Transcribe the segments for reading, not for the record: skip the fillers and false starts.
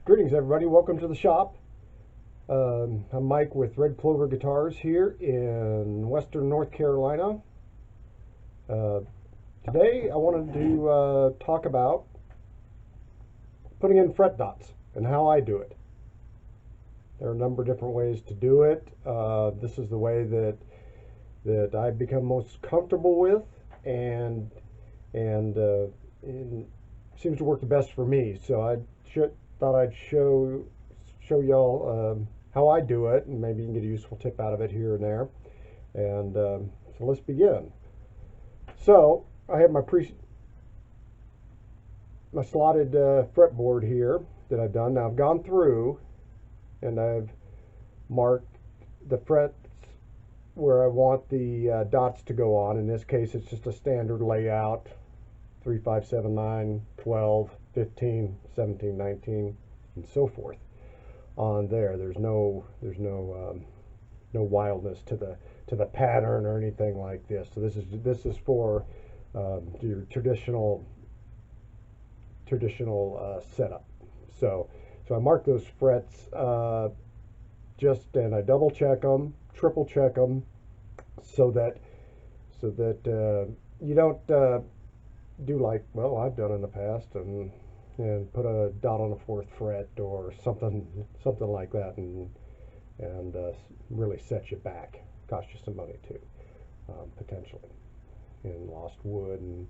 Greetings, everybody. Welcome to the shop. I'm Mike with Red Clover Guitars here in Western North Carolina. Today I wanted to talk about putting in fret dots and how I do it. There are a number of different ways to do it. This is the way that I've become most comfortable with, and it seems to work the best for me. So I thought I'd show y'all how I do it, and maybe you can get a useful tip out of it here and there. And so let's begin. So I have my slotted fretboard here that I've done. Now I've gone through and I've marked the frets where I want the dots to go on. In this case, it's just a standard layout: 3, 5, 7, 9, 12, 15, 17, 19, and so forth on there. There's no wildness to the pattern or anything like this. So this is for your traditional setup. So I mark those frets and I double check them, triple check them, so that you don't do like, well, I've done in the past, and put a dot on the 4th fret or something like that, and really set you back, cost you some money too, potentially, in lost wood and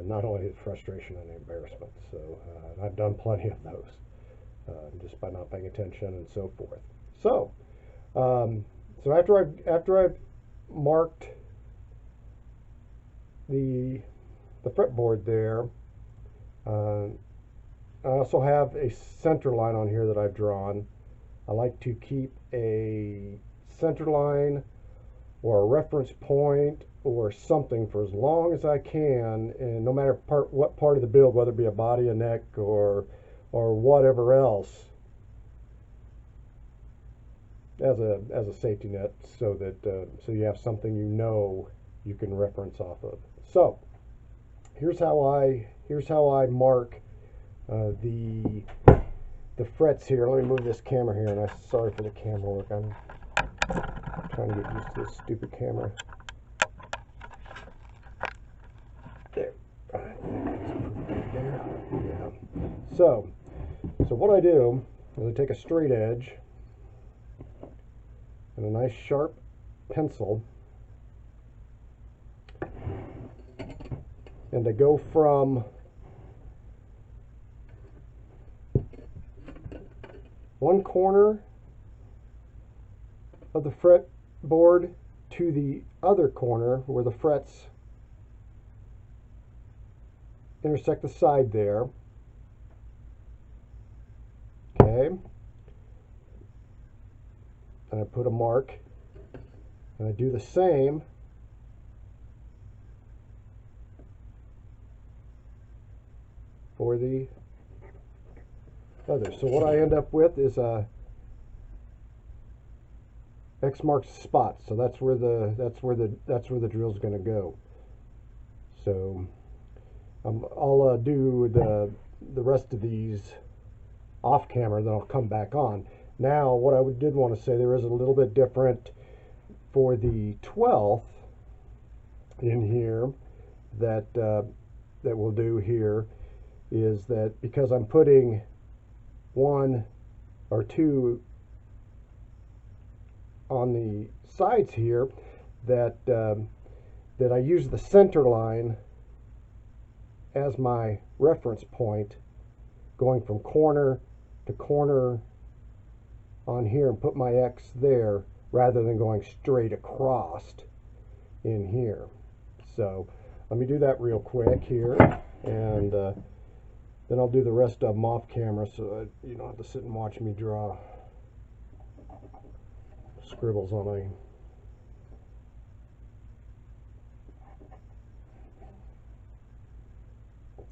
not only the frustration and the embarrassment. So I've done plenty of those just by not paying attention and so forth. So after I've marked the fretboard there, I also have a center line on here that I've drawn. I like to keep a center line or a reference point or something for as long as I can, and no matter what part of the build, whether it be a body, a neck, or whatever else, as a safety net, so that so you have something you can reference off of. So here's how I mark the frets here. Let me move this camera here, and I'm sorry for the camera work. I'm trying to get used to this stupid camera. There. All right. There. Yeah. So what I do is I take a straight edge and a nice sharp pencil, and I go from one corner of the fretboard to the other corner where the frets intersect the side there. Okay. And I put a mark, and I do the same for the other. So what I end up with is a X marks the spot. So that's where the drill is going to go. So I'll do the rest of these off camera, then I'll come back on. Now, what I did want to say, there is a little bit different for the 12th in here that we'll do here, is that because I'm putting 1 or 2 on the sides here, that I use the center line as my reference point, going from corner to corner on here, and put my X there rather than going straight across in here. So let me do that real quick here, and then I'll do the rest of them off camera, so you don't have to sit and watch me draw scribbles on a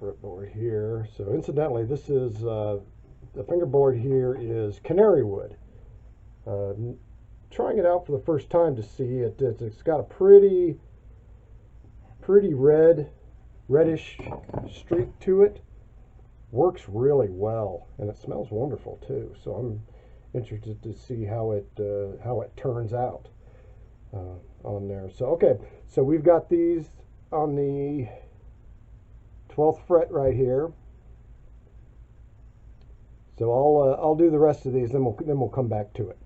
fretboard here. So incidentally, this is the fingerboard here is canary wood. Trying it out for the first time to see it. It's got a pretty reddish streak to it. works really well, and it smells wonderful too. So I'm interested to see how it turns out on there. So okay, so we've got these on the 12th fret right here. So I'll do the rest of these, then we'll come back to it.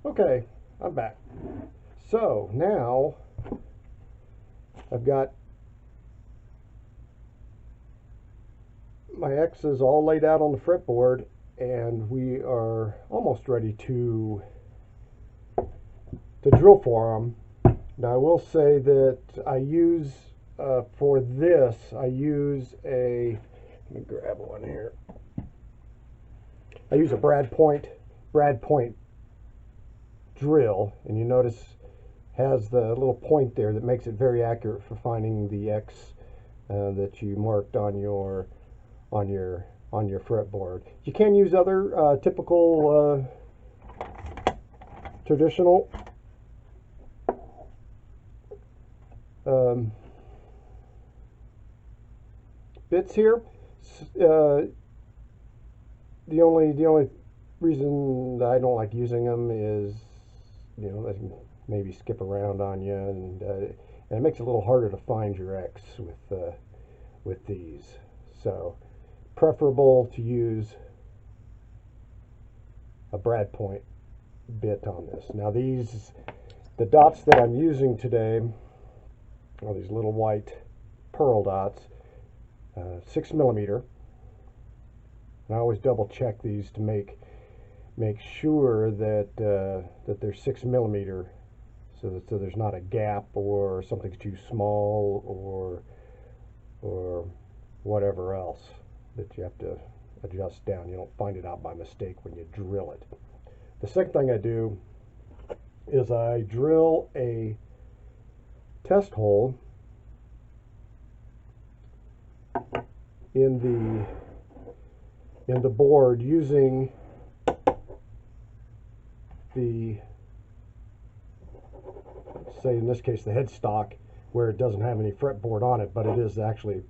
Okay, I'm back. So now I've got my X's all laid out on the fretboard, and we are almost ready to drill for them. Now I will say that I use for this, I use a, let me grab one here. I use a Brad point drill, and you notice has the little point there that makes it very accurate for finding the X that you marked on your fretboard. You can use other typical traditional bits here. The only reason that I don't like using them is, you know, they can maybe skip around on you, and it makes it a little harder to find your X with these. So preferable to use a Brad point bit on this. Now the dots that I'm using today are these little white pearl dots, 6 millimeter. And I always double check these to make sure that that they're 6 millimeter, so there's not a gap or something's too small or whatever else that you have to adjust down. You don't find it out by mistake when you drill it. The second thing I do is I drill a test hole in the board using the, say in this case, the headstock, where it doesn't have any fretboard on it, but it is actually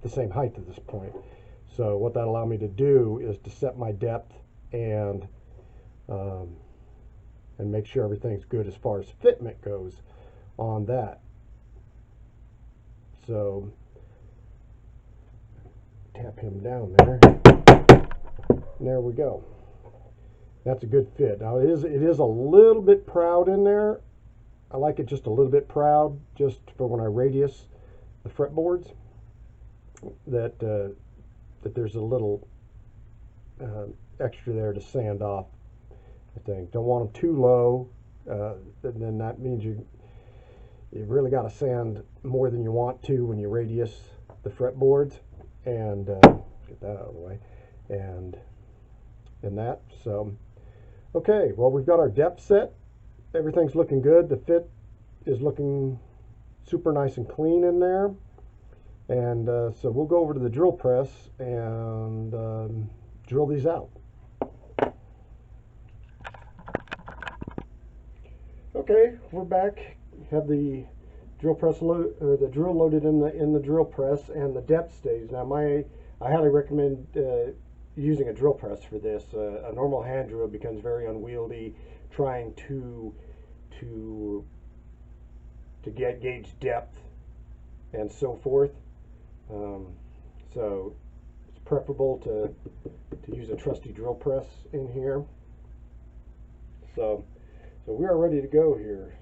the same height at this point. So what that allowed me to do is to set my depth and make sure everything's good as far as fitment goes on that. So tap him down there. There we go. That's a good fit. Now it is a little bit proud in there. I like it just a little bit proud, just for when I radius the fretboards, that there's a little extra there to sand off. I think don't want them too low. Then that means you really got to sand more than you want to when you radius the fretboards. And get that out of the way, and that. So okay, well, we've got our depth set. Everything's looking good. The fit is looking super nice and clean in there. And so we'll go over to the drill press and drill these out. Okay, we're back. Have the drill press the drill loaded in the drill press, and the depth stays. Now I highly recommend using a drill press for this. A normal hand drill becomes very unwieldy trying to gauge depth and so forth. So it's preferable to use a trusty drill press in here. So we are ready to go here.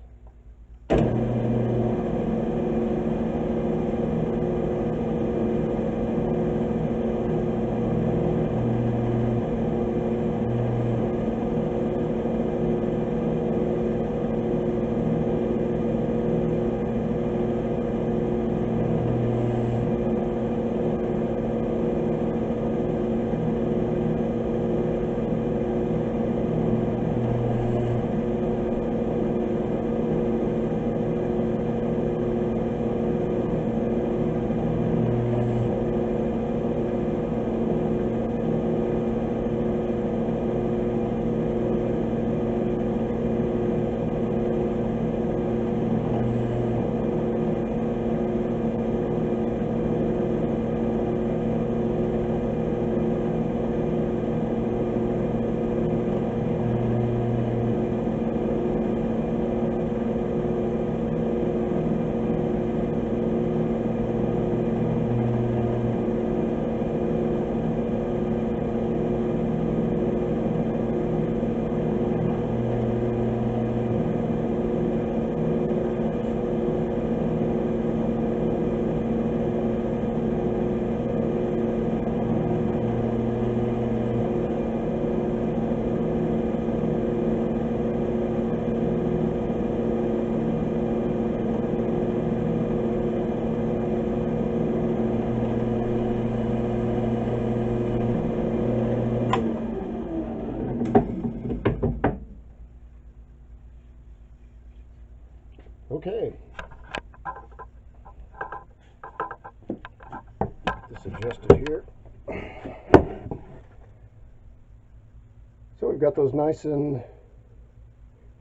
got those nice and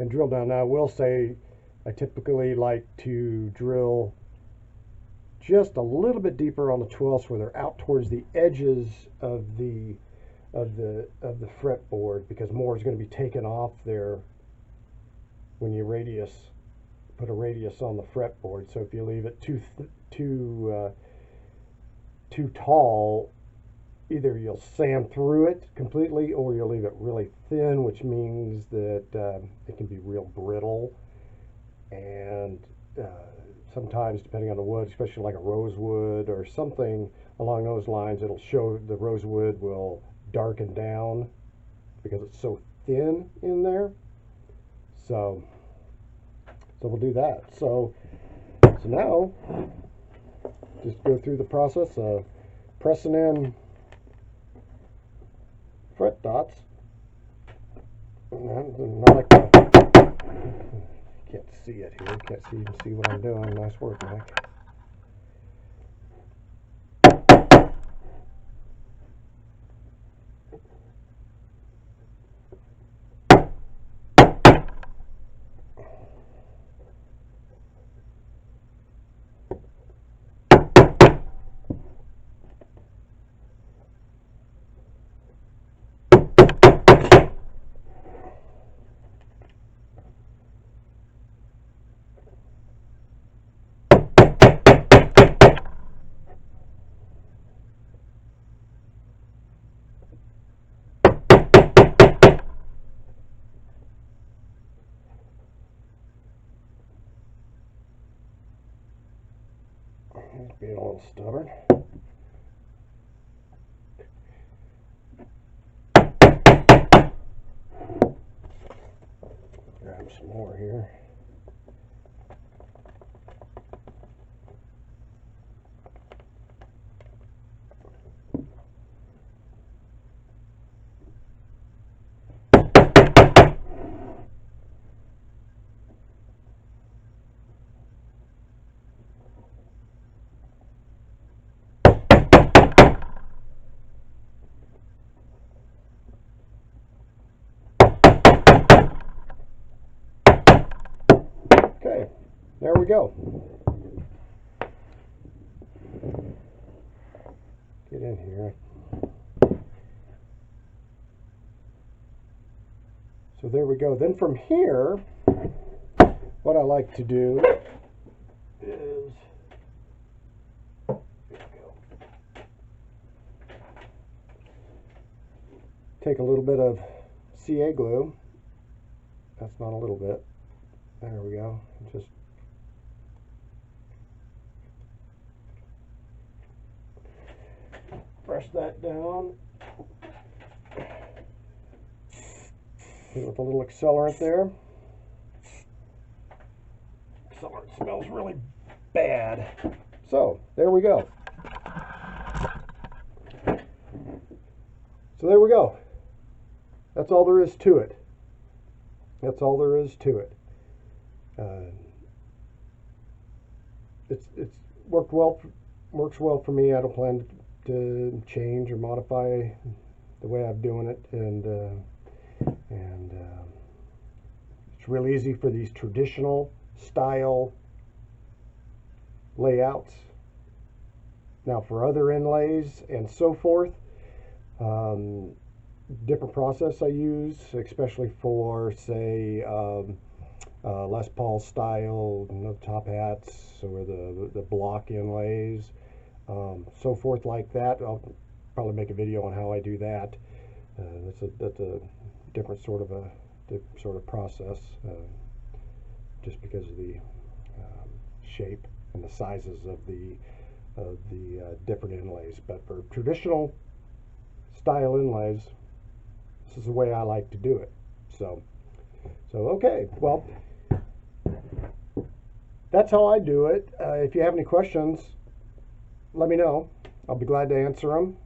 drilled down. Now I will say I typically like to drill just a little bit deeper on the 12ths where they're out towards the edges of the fretboard, because more is going to be taken off there when you put a radius on the fretboard. So if you leave it too tall, either you'll sand through it completely or you'll leave it really thin, which means that it can be real brittle. And sometimes, depending on the wood, especially like a rosewood or something along those lines, it'll show the rosewood will darken down because it's so thin in there. So we'll do that. So now just go through the process of pressing in fret dots. Not like that. Can't see it here. Can't even see what I'm doing. Nice work, Mike. He's being a little stubborn. Grab some more here. Okay, there we go. Get in here. So there we go. Then from here, what I like to do is take a little bit of CA glue. That's not a little bit. There we go. Just press that down. Hit it with a little accelerant there. Accelerant smells really bad. So there we go. So there we go. That's all there is to it. That's all there is to it. It's worked well. Works well for me. I don't plan to change or modify the way I'm doing it, and it's real easy for these traditional style layouts. Now for other inlays and so forth, different process I use, especially for, say, Les Paul style, top hats, or the block inlays, so forth like that. I'll probably make a video on how I do that. That's a different sort of process, just because of the shape and the sizes of the different inlays. But for traditional style inlays, this is the way I like to do it. So okay, well, that's how I do it. If you have any questions, let me know. I'll be glad to answer them.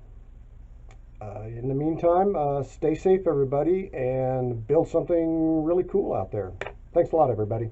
In the meantime, stay safe, everybody, and build something really cool out there. Thanks a lot, everybody.